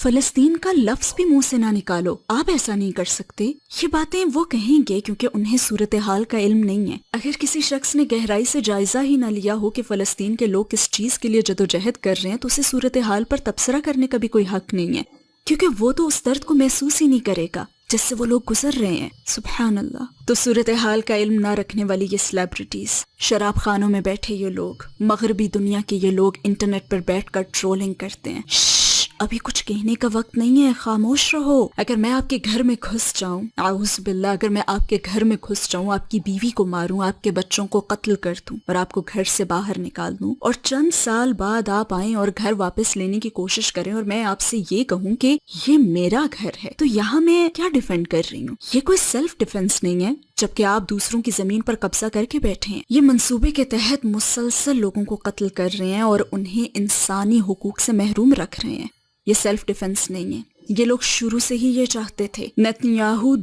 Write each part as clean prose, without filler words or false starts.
فلسطین کا لفظ بھی منہ سے نہ نکالو، آپ ایسا نہیں کر سکتے۔ یہ باتیں وہ کہیں گے کیونکہ انہیں صورتحال کا علم نہیں ہے۔ اگر کسی شخص نے گہرائی سے جائزہ ہی نہ لیا ہو کہ فلسطین کے لوگ کس چیز کے لیے جدوجہد کر رہے ہیں تو اسے صورتحال پر تبصرہ کرنے کا بھی کوئی حق نہیں ہے، کیونکہ وہ تو اس درد کو محسوس ہی نہیں کرے گا جس سے وہ لوگ گزر رہے ہیں۔ سبحان اللہ۔ تو صورتحال کا علم نہ رکھنے والی یہ سیلیبریٹیز، شراب خانوں میں بیٹھے یہ لوگ، مغربی دنیا کے یہ لوگ انٹرنیٹ پر بیٹھ کر ٹرولنگ کرتے ہیں۔ ابھی کچھ کہنے کا وقت نہیں ہے، خاموش رہو۔ اگر میں آپ کے گھر میں گھس جاؤں، اعوذ باللہ، اگر میں آپ کے گھر میں گھس جاؤں، آپ کی بیوی کو ماروں، آپ کے بچوں کو قتل کر دوں اور آپ کو گھر سے باہر نکال دوں، اور چند سال بعد آپ آئیں اور گھر واپس لینے کی کوشش کریں اور میں آپ سے یہ کہوں کہ یہ میرا گھر ہے، تو یہاں میں کیا ڈیفینڈ کر رہی ہوں؟ یہ کوئی سیلف ڈیفینس نہیں ہے، جبکہ آپ دوسروں کی زمین پر قبضہ کر کے بیٹھے ہیں۔ یہ منصوبے کے تحت مسلسل لوگوں کو قتل کر رہے ہیں اور انہیں انسانی حقوق سے محروم رکھ رہے ہیں۔ یہ سیلف ڈیفنس نہیں ہے، یہ لوگ شروع سے ہی یہ چاہتے تھے۔ نیتنیاہو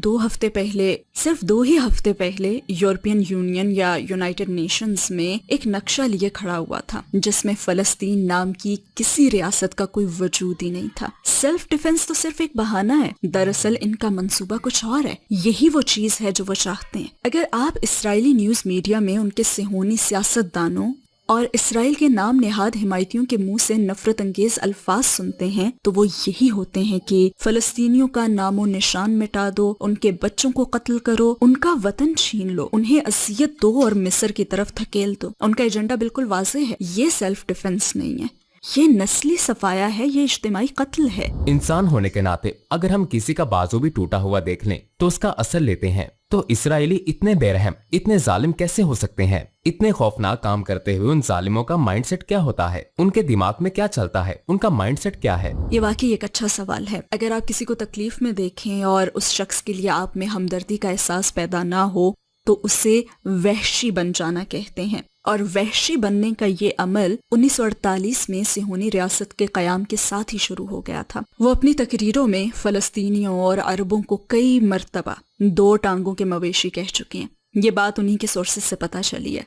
صرف 2 ہی ہفتے پہلے یورپین یونین یا یونائٹڈ نیشنز میں ایک نقشہ لیے کھڑا ہوا تھا جس میں فلسطین نام کی کسی ریاست کا کوئی وجود ہی نہیں تھا۔ سیلف ڈیفنس تو صرف ایک بہانہ ہے، دراصل ان کا منصوبہ کچھ اور ہے۔ یہی وہ چیز ہے جو وہ چاہتے ہیں۔ اگر آپ اسرائیلی نیوز میڈیا میں ان کے صہیونی سیاست دانوں اور اسرائیل کے نام نہاد حمایتیوں کے منہ سے نفرت انگیز الفاظ سنتے ہیں تو وہ یہی ہوتے ہیں کہ فلسطینیوں کا نام و نشان مٹا دو، ان کے بچوں کو قتل کرو، ان کا وطن چھین لو، انہیں اذیت دو اور مصر کی طرف دھکیل دو۔ ان کا ایجنڈا بالکل واضح ہے۔ یہ سیلف ڈیفنس نہیں ہے، یہ نسلی صفایا ہے، یہ اجتماعی قتل ہے۔ انسان ہونے کے ناطے اگر ہم کسی کا بازو بھی ٹوٹا ہوا دیکھ لیں تو اس کا اثر لیتے ہیں، تو اسرائیلی اتنے بے رحم، اتنے ظالم کیسے ہو سکتے ہیں؟ اتنے خوفناک کام کرتے ہوئے ان ظالموں کا مائنڈ سیٹ کیا ہوتا ہے؟ ان کے دماغ میں کیا چلتا ہے؟ ان کا مائنڈ سیٹ کیا ہے؟ یہ واقعی ایک اچھا سوال ہے۔ اگر آپ کسی کو تکلیف میں دیکھیں اور اس شخص کے لیے آپ میں ہمدردی کا احساس پیدا نہ ہو تو اسے وحشی بن جانا کہتے ہیں، اور وحشی بننے کا یہ عمل 1948 میں صہیونی ریاست کے قیام کے ساتھ ہی شروع ہو گیا تھا۔ وہ اپنی تقریروں میں فلسطینیوں اور عربوں کو کئی مرتبہ 2 ٹانگوں کے مویشی کہہ چکے ہیں۔ یہ بات انہی کے سورسز سے پتہ چلی ہے،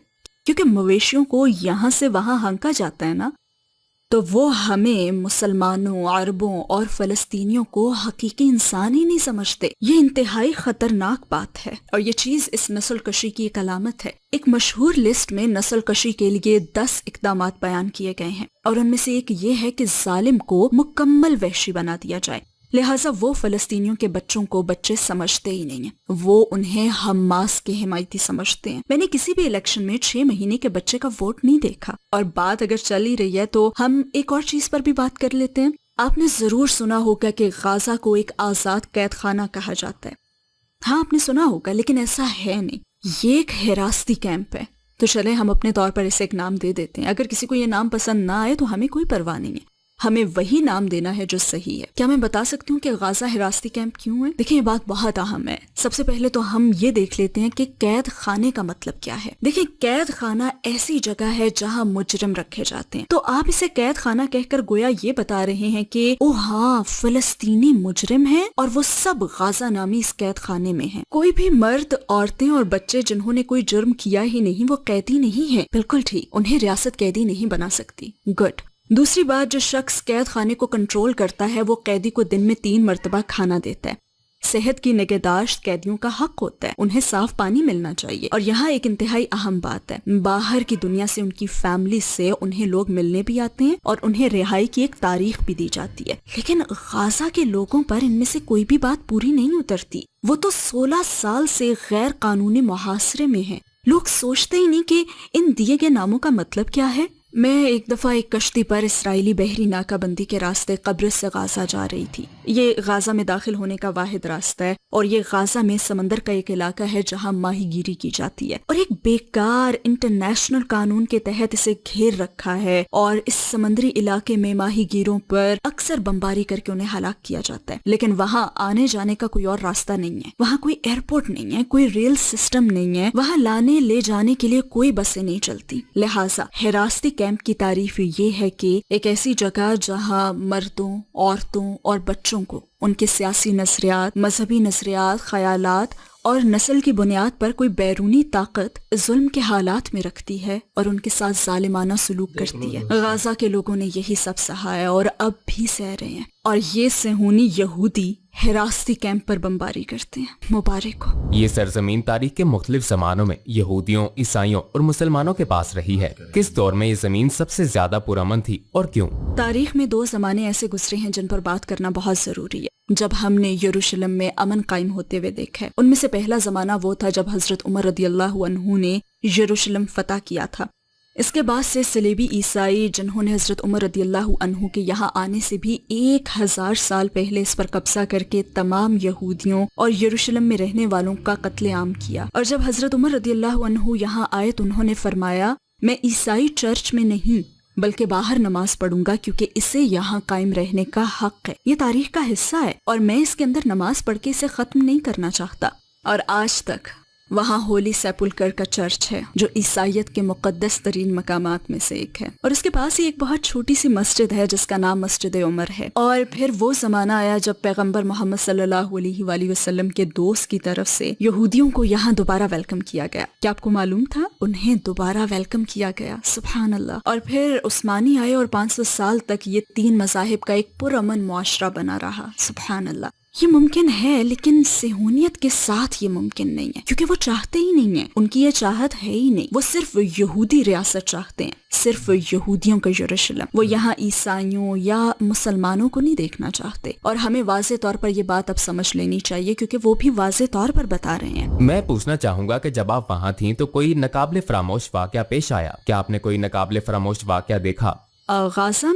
کیونکہ مویشیوں کو یہاں سے وہاں ہانکا جاتا ہے نا، تو وہ ہمیں مسلمانوں، عربوں اور فلسطینیوں کو حقیقی انسان ہی نہیں سمجھتے۔ یہ انتہائی خطرناک بات ہے، اور یہ چیز اس نسل کشی کی ایک علامت ہے۔ ایک مشہور لسٹ میں نسل کشی کے لیے 10 اقدامات بیان کیے گئے ہیں، اور ان میں سے ایک یہ ہے کہ ظالم کو مکمل وحشی بنا دیا جائے۔ لہٰذا وہ فلسطینیوں کے بچوں کو بچے سمجھتے ہی نہیں ہیں، وہ انہیں حماس کے حمایتی سمجھتے ہیں۔ میں نے کسی بھی الیکشن میں 6 مہینے کے بچے کا ووٹ نہیں دیکھا۔ اور بات اگر چل ہی رہی ہے تو ہم ایک اور چیز پر بھی بات کر لیتے ہیں۔ آپ نے ضرور سنا ہوگا کہ غازہ کو ایک آزاد قید خانہ کہا جاتا ہے۔ ہاں، آپ نے سنا ہوگا، لیکن ایسا ہے نہیں، یہ ایک حراستی کیمپ ہے۔ تو چلیں ہم اپنے طور پر اسے ایک نام دے دیتے ہیں۔ اگر کسی کو یہ نام پسند نہ آئے تو ہمیں کوئی پرواہ نہیں ہے، ہمیں وہی نام دینا ہے جو صحیح ہے۔ کیا میں بتا سکتی ہوں کہ غازہ حراستی کیمپ کیوں ہے؟ دیکھیں، یہ بات بہت اہم ہے۔ سب سے پہلے تو ہم یہ دیکھ لیتے ہیں کہ قید خانے کا مطلب کیا ہے۔ دیکھیں، قید خانہ ایسی جگہ ہے جہاں مجرم رکھے جاتے ہیں۔ تو آپ اسے قید خانہ کہہ کر گویا یہ بتا رہے ہیں کہ او ہاں، فلسطینی مجرم ہیں اور وہ سب غازہ نامی اس قید خانے میں ہیں۔ کوئی بھی مرد، عورتیں اور بچے جنہوں نے کوئی جرم کیا ہی نہیں وہ قیدی نہیں ہیں۔ بالکل ٹھیک، انہیں ریاست قیدی نہیں بنا سکتی۔ گڈ۔ دوسری بات، جو شخص قید خانے کو کنٹرول کرتا ہے وہ قیدی کو دن میں 3 مرتبہ کھانا دیتا ہے۔ صحت کی نگہداشت قیدیوں کا حق ہوتا ہے، انہیں صاف پانی ملنا چاہیے۔ اور یہاں ایک انتہائی اہم بات ہے، باہر کی دنیا سے ان کی فیملی سے انہیں لوگ ملنے بھی آتے ہیں اور انہیں رہائی کی ایک تاریخ بھی دی جاتی ہے۔ لیکن غازہ کے لوگوں پر ان میں سے کوئی بھی بات پوری نہیں اترتی۔ وہ تو 16 سال سے غیر قانونی محاصرے میں ہیں۔ لوگ سوچتے ہی نہیں کہ ان دیے گئے ناموں کا مطلب کیا ہے۔ میں ایک دفعہ ایک کشتی پر اسرائیلی بحری ناکہ بندی کے راستے قبرص سے غازہ جا رہی تھی۔ یہ غازہ میں داخل ہونے کا واحد راستہ ہے، اور یہ غازہ میں سمندر کا ایک علاقہ ہے جہاں ماہی گیری کی جاتی ہے، اور ایک بیکار انٹرنیشنل قانون کے تحت اسے گھیر رکھا ہے، اور اس سمندری علاقے میں ماہی گیروں پر اکثر بمباری کر کے انہیں ہلاک کیا جاتا ہے۔ لیکن وہاں آنے جانے کا کوئی اور راستہ نہیں ہے، وہاں کوئی ایئرپورٹ نہیں ہے، کوئی ریل سسٹم نہیں ہے، وہاں لانے لے جانے کے لیے کوئی بسیں نہیں چلتی۔ لہٰذا حراستی کیمپ کی تعریف یہ ہے کہ ایک ایسی جگہ جہاں مردوں، عورتوں اور بچوں کو ان کے سیاسی نظریات، مذہبی نظریات، خیالات اور نسل کی بنیاد پر کوئی بیرونی طاقت ظلم کے حالات میں رکھتی ہے اور ان کے ساتھ ظالمانہ سلوک کرتی ہے۔ غازہ کے لوگوں نے یہی سب سہا ہے اور اب بھی سہ رہے ہیں، اور یہ صہیونی یہودی حراستی کیمپ پر بمباری کرتے ہیں۔ مبارک ہو۔ یہ سرزمین تاریخ کے مختلف زمانوں میں یہودیوں، عیسائیوں اور مسلمانوں کے پاس رہی ہے۔ کس دور میں یہ زمین سب سے زیادہ پرامن تھی اور کیوں؟ تاریخ میں 2 زمانے ایسے گزرے ہیں جن پر بات کرنا بہت ضروری ہے جب ہم نے یروشلم میں امن قائم ہوتے ہوئے دیکھا ہے۔ ان میں سے پہلا زمانہ وہ تھا جب حضرت عمر رضی اللہ عنہ نے یروشلم فتح کیا تھا۔ اس کے بعد سے صلیبی عیسائی جنہوں نے حضرت عمر رضی اللہ عنہ کے یہاں آنے سے بھی 1000 سال پہلے اس پر قبضہ کر کے تمام یہودیوں اور یروشلم میں رہنے والوں کا قتل عام کیا، اور جب حضرت عمر رضی اللہ عنہ یہاں آئے تو انہوں نے فرمایا میں عیسائی چرچ میں نہیں بلکہ باہر نماز پڑھوں گا کیونکہ اسے یہاں قائم رہنے کا حق ہے، یہ تاریخ کا حصہ ہے اور میں اس کے اندر نماز پڑھ کے اسے ختم نہیں کرنا چاہتا۔ اور آج تک وہاں ہولی سیپولکر کا چرچ ہے جو عیسائیت کے مقدس ترین مقامات میں سے ایک ہے، اور اس کے پاس ہی ایک بہت چھوٹی سی مسجد ہے جس کا نام مسجد عمر ہے۔ اور پھر وہ زمانہ آیا جب پیغمبر محمد صلی اللہ علیہ وآلہ وسلم کے دوست کی طرف سے یہودیوں کو یہاں دوبارہ ویلکم کیا گیا۔ کیا آپ کو معلوم تھا؟ انہیں دوبارہ ویلکم کیا گیا، سبحان اللہ۔ اور پھر عثمانی آئے اور 500 سال تک یہ 3 مذاہب کا ایک پرامن معاشرہ بنا رہا، سبحان اللہ۔ یہ ممکن ہے لیکن صہیونیت کے ساتھ یہ ممکن نہیں ہے کیونکہ وہ چاہتے ہی نہیں ہیں، ان کی یہ چاہت ہے ہی نہیں، وہ صرف یہودی ریاست چاہتے ہیں، صرف یہودیوں کا یروشلم۔ وہ یہاں عیسائیوں یا مسلمانوں کو نہیں دیکھنا چاہتے، اور ہمیں واضح طور پر یہ بات اب سمجھ لینی چاہیے کیونکہ وہ بھی واضح طور پر بتا رہے ہیں۔ میں پوچھنا چاہوں گا کہ جب آپ وہاں تھیں تو کوئی ناقابل فراموش واقعہ پیش آیا؟ کیا آپ نے کوئی ناقابل فراموش واقعہ دیکھا؟ غازہ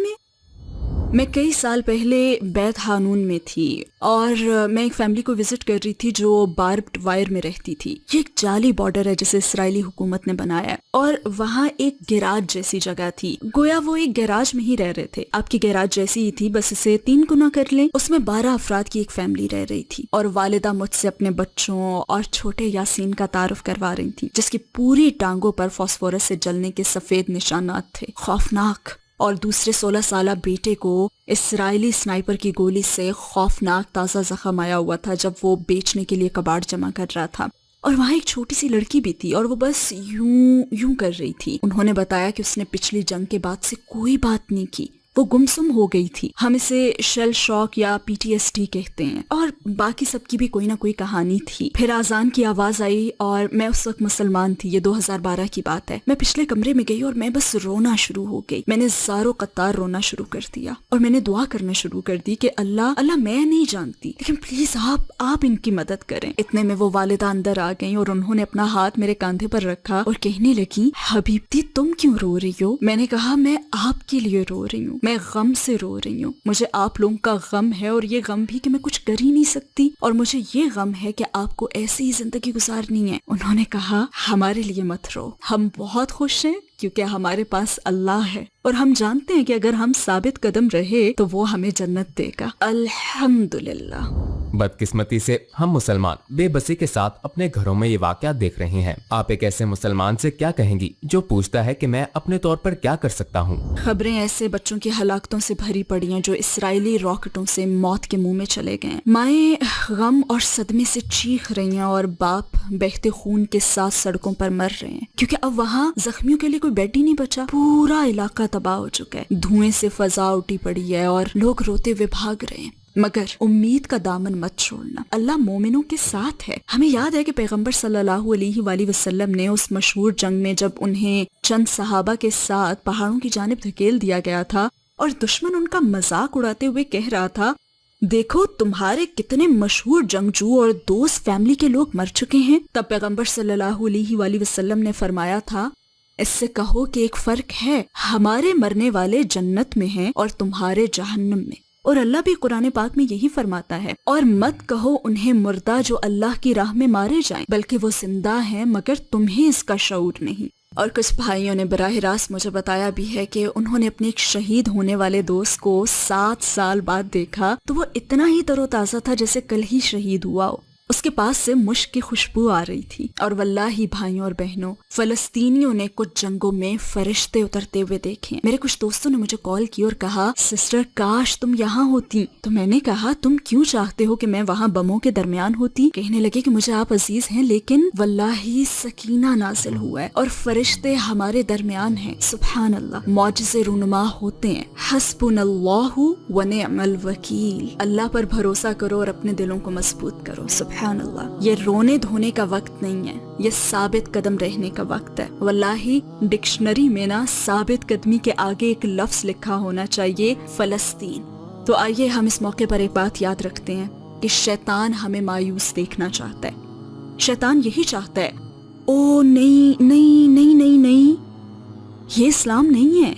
میں کئی سال پہلے بیت حانون میں تھی اور میں ایک فیملی کو وزٹ کر رہی تھی جو باربڈ وائر میں رہتی تھی۔ یہ ایک جعلی بارڈر ہے جسے اسرائیلی حکومت نے بنایا ہے، اور وہاں ایک گیراج جیسی جگہ تھی، گویا وہ ایک گیراج میں ہی رہ رہے تھے۔ آپ کی گیراج جیسی ہی تھی، بس اسے 3 گنا کر لیں۔ اس میں 12 افراد کی ایک فیملی رہ رہی تھی، اور والدہ مجھ سے اپنے بچوں اور چھوٹے یاسین کا تعارف کروا رہی تھی جس کی پوری ٹانگوں پر فاسفورس سے جلنے کے سفید نشانات تھے، خوفناک۔ اور دوسرے 16 سالہ بیٹے کو اسرائیلی سنائپر کی گولی سے خوفناک تازہ زخم آیا ہوا تھا جب وہ بیچنے کے لیے کباڑ جمع کر رہا تھا، اور وہاں ایک چھوٹی سی لڑکی بھی تھی اور وہ بس یوں کر رہی تھی۔ انہوں نے بتایا کہ اس نے پچھلی جنگ کے بعد سے کوئی بات نہیں کی، وہ گمسم ہو گئی تھی۔ ہم اسے شیل شاک یا PTSD کہتے ہیں، اور باقی سب کی بھی کوئی نہ کوئی کہانی تھی۔ پھر اذان کی آواز آئی اور میں اس وقت مسلمان تھی، یہ 2012 کی بات ہے۔ میں پچھلے کمرے میں گئی اور میں بس رونا شروع ہو گئی، میں نے زاروں قطار رونا شروع کر دیا اور میں نے دعا کرنا شروع کر دی کہ اللہ میں نہیں جانتی لیکن پلیز آپ ان کی مدد کریں۔ اتنے میں وہ والدہ اندر آ گئیں اور انہوں نے اپنا ہاتھ میرے کاندھے پر رکھا اور کہنے لگی حبیبتی تم کیوں رو رہی ہو؟ میں نے کہا میں آپ کے لیے رو رہی ہوں، میں غم سے رو رہی ہوں، مجھے آپ لوگوں کا غم ہے، اور یہ غم بھی کہ میں کچھ کر ہی نہیں سکتی، اور مجھے یہ غم ہے کہ آپ کو ایسی ہی زندگی گزارنی ہے۔ انہوں نے کہا ہمارے لیے مت رو، ہم بہت خوش ہیں کیونکہ ہمارے پاس اللہ ہے، اور ہم جانتے ہیں کہ اگر ہم ثابت قدم رہے تو وہ ہمیں جنت دے گا، الحمدللہ۔ بدقسمتی سے ہم مسلمان بے بسی کے ساتھ اپنے گھروں میں یہ واقعات دیکھ رہے ہیں۔ آپ ایک ایسے مسلمان سے کیا کہیں گی جو پوچھتا ہے کہ میں اپنے طور پر کیا کر سکتا ہوں؟ خبریں ایسے بچوں کی ہلاکتوں سے بھری پڑی ہیں جو اسرائیلی راکٹوں سے موت کے منہ میں چلے گئے ہیں۔ مائیں غم اور صدمے سے چیخ رہی ہیں اور باپ بہتے خون کے ساتھ سڑکوں پر مر رہے ہیں کیونکہ اب وہاں زخمیوں کے لیے کوئی بیڈ ہی نہیں بچا، پورا علاقہ تباہ ہو چکا ہے، دھوئیں سے فضا اٹھی پڑی ہے اور لوگ روتے ہوئے بھاگ رہے ہیں۔ مگر امید کا دامن مت چھوڑنا، اللہ مومنوں کے ساتھ ہے۔ ہمیں یاد ہے کہ پیغمبر صلی اللہ علیہ وآلہ وسلم نے اس مشہور جنگ میں جب انہیں چند صحابہ کے ساتھ پہاڑوں کی جانب دھکیل دیا گیا تھا اور دشمن ان کا مذاق اڑاتے ہوئے کہہ رہا تھا دیکھو تمہارے کتنے مشہور جنگجو اور دوست فیملی کے لوگ مر چکے ہیں، تب پیغمبر صلی اللہ علیہ وآلہ وسلم نے فرمایا تھا اس سے کہو کہ ایک فرق ہے، ہمارے مرنے والے جنت میں ہیں اور تمہارے جہنم میں۔ اور اللہ بھی قرآن پاک میں یہی فرماتا ہے، اور مت کہو انہیں مردہ جو اللہ کی راہ میں مارے جائیں، بلکہ وہ زندہ ہیں مگر تمہیں اس کا شعور نہیں۔ اور کچھ بھائیوں نے براہ راست مجھے بتایا بھی ہے کہ انہوں نے اپنے ایک شہید ہونے والے دوست کو 7 سال بعد دیکھا تو وہ اتنا ہی تر و تازہ تھا جیسے کل ہی شہید ہوا ہو۔ اس کے پاس سے مشک کی خوشبو آ رہی تھی، اور واللہ بھائیوں اور بہنوں، فلسطینیوں نے کچھ جنگوں میں فرشتے اترتے ہوئے دیکھے۔ میرے کچھ دوستوں نے مجھے کال کی اور کہا سسٹر کاش تم یہاں ہوتی۔ تو میں نے کہا تم کیوں چاہتے ہو کہ میں وہاں بموں کے درمیان ہوتی؟ کہنے لگے کہ مجھے آپ عزیز ہیں، لیکن واللہ سکینہ نازل ہوا ہے اور فرشتے ہمارے درمیان ہیں۔ سبحان اللہ، معجزے رونما ہوتے ہیں۔ حسبنا اللہ ونعم الوکیل، اللہ پر بھروسہ کرو اور اپنے دلوں کو مضبوط کرو۔ سبحان اللہ، یہ رونے دھونے کا وقت نہیں ہے، یہ ثابت قدم رہنے کا وقت ہے۔ واللہ ڈکشنری میں نا ثابت قدمی کے آگے ایک لفظ لکھا ہونا چاہیے، فلسطین۔ تو آئیے ہم اس موقع پر ایک بات یاد رکھتے ہیں کہ شیطان ہمیں مایوس دیکھنا چاہتا ہے۔ شیطان یہی چاہتا ہے، او نہیں نہیں نہیں نہیں نہیں، یہ اسلام نہیں ہے۔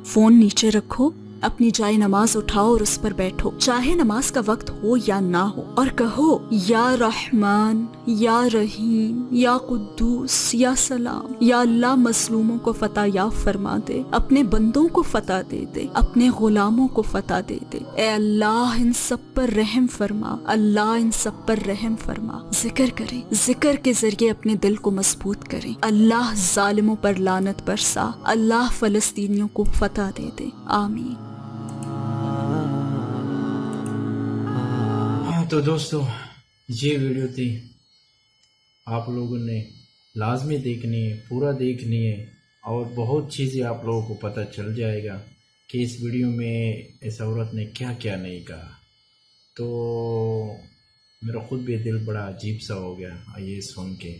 فون نیچے رکھو، اپنی جائے نماز اٹھاؤ اور اس پر بیٹھو، چاہے نماز کا وقت ہو یا نہ ہو، اور کہو یا رحمان یا رحیم یا قدوس یا سلام، یا اللہ مظلوموں کو فتح یاب فرما دے، اپنے بندوں کو فتح دے دے، اپنے غلاموں کو فتح دے دے، اے اللہ ان سب پر رحم فرما، اللہ ان سب پر رحم فرما۔ ذکر کریں، ذکر کے ذریعے اپنے دل کو مضبوط کریں۔ اللہ ظالموں پر لعنت برسا، اللہ فلسطینیوں کو فتح دے دے، آمین۔ تو دوستو یہ ویڈیو تھی، آپ لوگوں نے لازمی دیکھنی ہے، پورا دیکھنی ہے، اور بہت چیزیں آپ لوگوں کو پتہ چل جائے گا کہ اس ویڈیو میں اس عورت نے کیا کیا نہیں کہا۔ تو میرا خود بھی دل بڑا عجیب سا ہو گیا یہ سن کے۔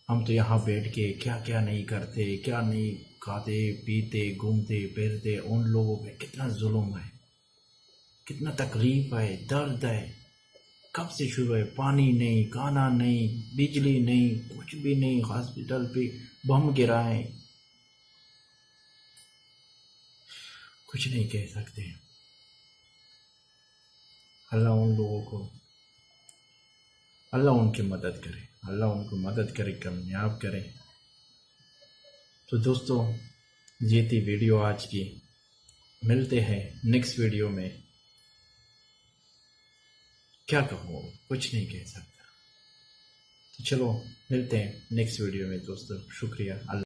ہم تو یہاں بیٹھ کے کیا کیا نہیں کرتے، کیا نہیں کھاتے پیتے گھومتے پھرتے، ان لوگوں پہ کتنا ظلم ہے، کتنا تکلیف ہے، درد ہے۔ کب سے شروع ہے؟ پانی نہیں، کھانا نہیں، بجلی نہیں، کچھ بھی نہیں، ہاسپٹل پہ بم گرائے، کچھ نہیں کہہ سکتے۔ اللہ ان لوگوں کو، اللہ ان کی مدد کرے، اللہ ان کو مدد کرے، کامیاب کرے۔ تو دوستو یہ تھی ویڈیو آج کی، ملتے ہیں نیکسٹ ویڈیو میں۔ کیا کہوں، کچھ نہیں کہہ سکتا۔ تو چلو ملتے ہیں نیکسٹ ویڈیو میں دوستو، شکریہ۔ اللہ